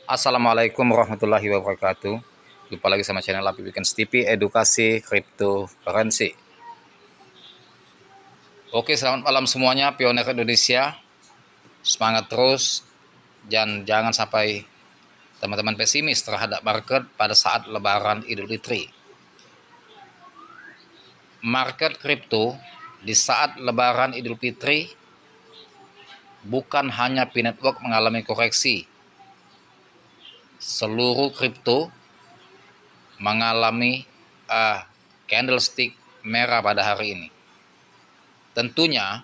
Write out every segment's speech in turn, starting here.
Assalamualaikum warahmatullahi wabarakatuh. Jumpa lagi sama channel Api Bikin TV Edukasi Cryptocurrency. Oke, selamat malam semuanya, pioner Indonesia. Semangat terus dan jangan sampai teman-teman pesimis terhadap market pada saat Lebaran Idul Fitri. Market kripto di saat Lebaran Idul Fitri bukan hanya P-Network mengalami koreksi. Seluruh kripto mengalami candlestick merah pada hari ini. Tentunya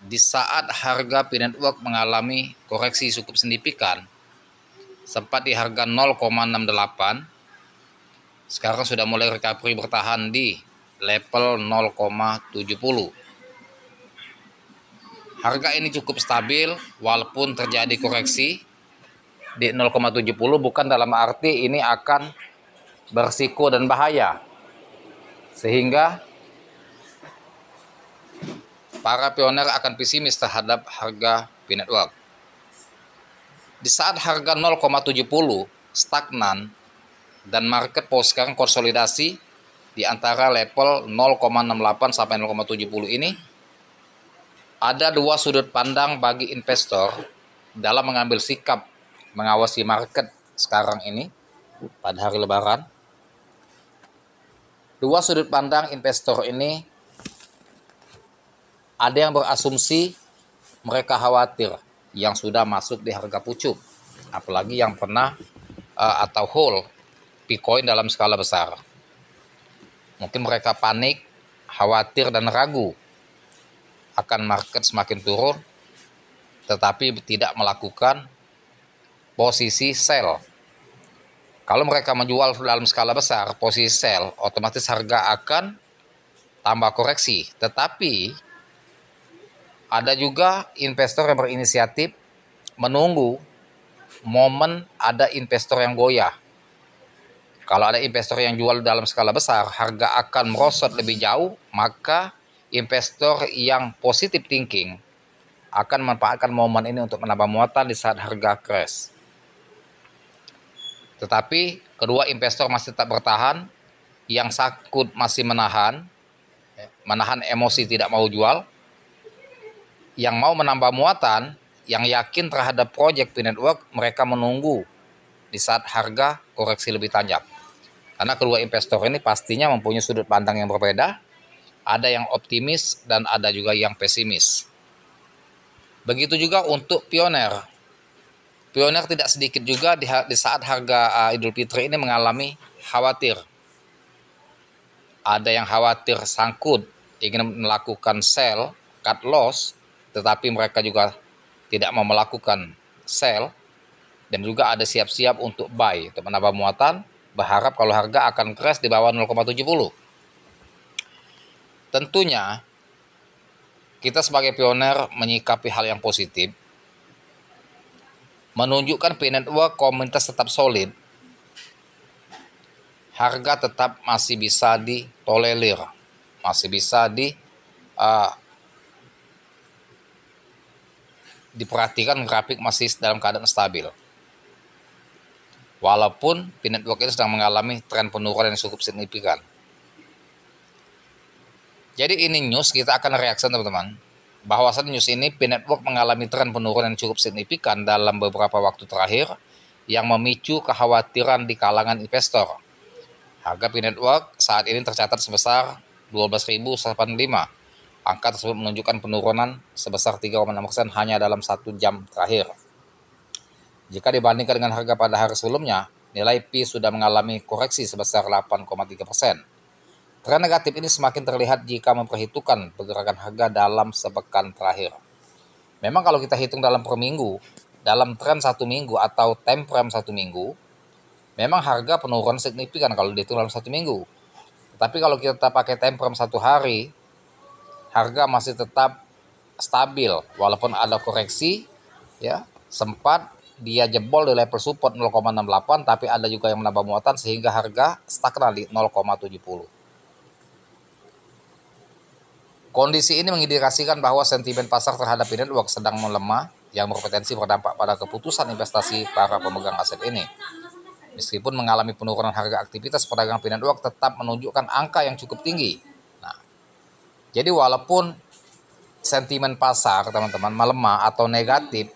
di saat harga P-Network mengalami koreksi cukup signifikan, sempat di harga 0,68, sekarang sudah mulai recovery bertahan di level 0,70. Harga ini cukup stabil walaupun terjadi koreksi di 0,70, bukan dalam arti ini akan berisiko dan bahaya, sehingga para pioner akan pesimis terhadap harga P-Network. Di saat harga 0,70 stagnan dan market pos sekarang konsolidasi di antara level 0,68 sampai 0,70 ini, ada dua sudut pandang bagi investor dalam mengambil sikap mengawasi market sekarang ini pada hari Lebaran. Dua sudut pandang investor ini, ada yang berasumsi mereka khawatir yang sudah masuk di harga pucuk, apalagi yang pernah atau hold Bitcoin dalam skala besar. Mungkin mereka panik, khawatir dan ragu akan market semakin turun, tetapi tidak melakukan posisi sell. Kalau mereka menjual dalam skala besar, posisi sell, otomatis harga akan tambah koreksi. Tetapi ada juga investor yang berinisiatif menunggu momen ada investor yang goyah. Kalau ada investor yang jual dalam skala besar, harga akan merosot lebih jauh, maka investor yang positive thinking akan memanfaatkan momen ini untuk menambah muatan di saat harga crash. Tetapi kedua investor masih tetap bertahan, yang sakut masih menahan emosi tidak mau jual, yang mau menambah muatan, yang yakin terhadap project P-Network, mereka menunggu di saat harga koreksi lebih tajam. Karena kedua investor ini pastinya mempunyai sudut pandang yang berbeda, ada yang optimis dan ada juga yang pesimis. Begitu juga untuk pioner. Pioner tidak sedikit juga di saat harga Idul Fitri ini mengalami khawatir. Ada yang khawatir sangkut, ingin melakukan sell, cut loss, tetapi mereka juga tidak mau melakukan sell, dan juga ada siap-siap untuk buy, untuk menambah muatan, berharap kalau harga akan crash di bawah 0,70. Tentunya kita sebagai pioner menyikapi hal yang positif, menunjukkan P-Network komunitas tetap solid, harga tetap masih bisa ditolerir, masih bisa diperhatikan, grafik masih dalam keadaan stabil. Walaupun P-Network itu sedang mengalami tren penurunan yang cukup signifikan. Jadi ini news, kita akan reaksi teman-teman. Bahwasan news ini P-Network mengalami tren penurunan yang cukup signifikan dalam beberapa waktu terakhir yang memicu kekhawatiran di kalangan investor. Harga P-Network saat ini tercatat sebesar 12.085. Angka tersebut menunjukkan penurunan sebesar 3,6% hanya dalam 1 jam terakhir. Jika dibandingkan dengan harga pada hari sebelumnya, nilai P sudah mengalami koreksi sebesar 8,3%. Tren negatif ini semakin terlihat jika memperhitungkan pergerakan harga dalam sepekan terakhir. Memang kalau kita hitung dalam per minggu, dalam tren 1 minggu atau time frame 1 minggu, memang harga penurunan signifikan kalau dihitung dalam 1 minggu. Tapi kalau kita pakai time frame 1 hari, harga masih tetap stabil walaupun ada koreksi, ya, sempat dia jebol di level support 0,68, tapi ada juga yang menambah muatan sehingga harga stagnan di 0,70. Kondisi ini mengindikasikan bahwa sentimen pasar terhadap P-Network sedang melemah yang berpotensi berdampak pada keputusan investasi para pemegang aset ini. Meskipun mengalami penurunan harga, aktivitas perdagangan P network tetap menunjukkan angka yang cukup tinggi. Nah, jadi walaupun sentimen pasar teman-teman melemah atau negatif,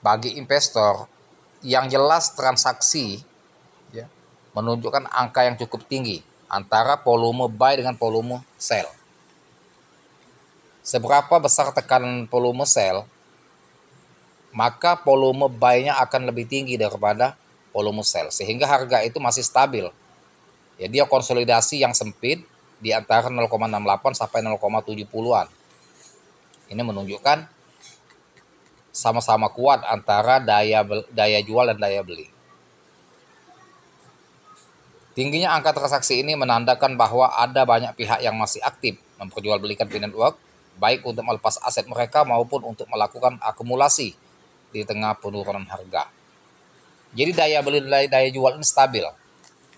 bagi investor yang jelas transaksi ya, menunjukkan angka yang cukup tinggi antara volume buy dengan volume sell. Seberapa besar tekanan volume sell, maka volume buy-nya akan lebih tinggi daripada volume sell, sehingga harga itu masih stabil. Ya, dia konsolidasi yang sempit di antara 0,68 sampai 0,70-an. Ini menunjukkan sama-sama kuat antara daya jual dan daya beli. Tingginya angka transaksi ini menandakan bahwa ada banyak pihak yang masih aktif memperjualbelikan P network, baik untuk melepas aset mereka maupun untuk melakukan akumulasi di tengah penurunan harga. Jadi daya beli dan daya jual ini stabil,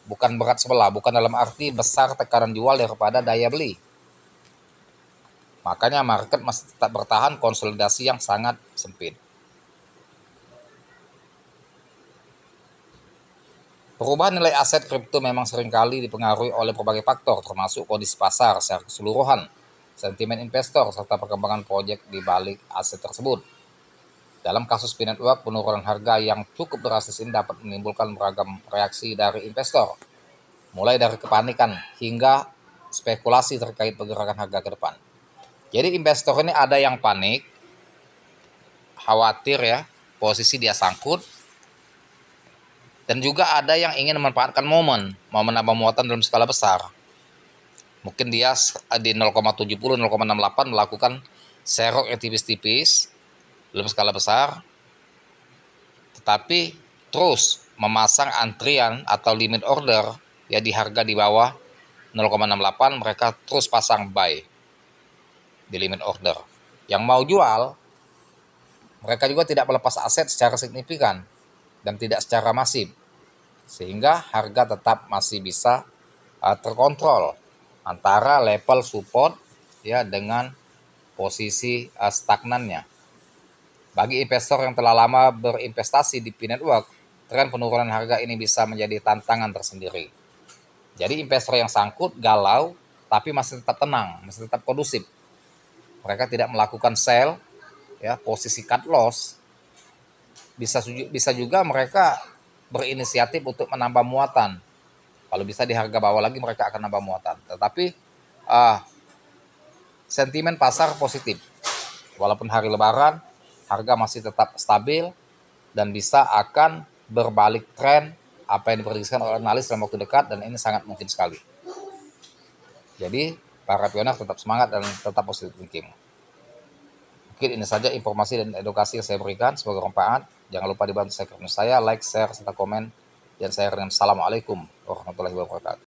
bukan berat sebelah, bukan dalam arti besar tekanan jual daripada daya beli. Makanya market masih tetap bertahan konsolidasi yang sangat sempit. Perubahan nilai aset kripto memang seringkali dipengaruhi oleh berbagai faktor, termasuk kondisi pasar secara keseluruhan, sentimen investor, serta perkembangan proyek di balik aset tersebut. Dalam kasus P network, penurunan harga yang cukup drastis ini dapat menimbulkan beragam reaksi dari investor, mulai dari kepanikan hingga spekulasi terkait pergerakan harga ke depan. Jadi investor ini ada yang panik, khawatir ya, posisi dia sangkut, dan juga ada yang ingin memanfaatkan momen, mau menambah muatan dalam skala besar. Mungkin dia di 0,70, 0,68 melakukan serok yang tipis-tipis dalam skala besar, tetapi terus memasang antrian atau limit order ya di harga di bawah 0,68, mereka terus pasang buy di limit order. Yang mau jual, mereka juga tidak melepas aset secara signifikan dan tidak secara masif, sehingga harga tetap masih bisa terkontrol antara level support ya dengan posisi stagnannya. Bagi investor yang telah lama berinvestasi di P network, tren penurunan harga ini bisa menjadi tantangan tersendiri. Jadi investor yang sangkut, galau, tapi masih tetap tenang, masih tetap kondusif. Mereka tidak melakukan sell, ya posisi cut loss. Bisa juga mereka berinisiatif untuk menambah muatan. Kalau bisa di harga bawah lagi mereka akan nambah muatan. Tetapi sentimen pasar positif. Walaupun hari lebaran, harga masih tetap stabil dan bisa akan berbalik tren apa yang diprediksikan oleh analis dalam waktu dekat, dan ini sangat mungkin sekali. Jadi para pioner tetap semangat dan tetap positif thinking. Mungkin ini saja informasi dan edukasi yang saya berikan, semoga bermanfaat. Jangan lupa dibantu subscribe saya, like, share, serta komen, dan saya dengan assalamualaikum warahmatullahi wabarakatuh.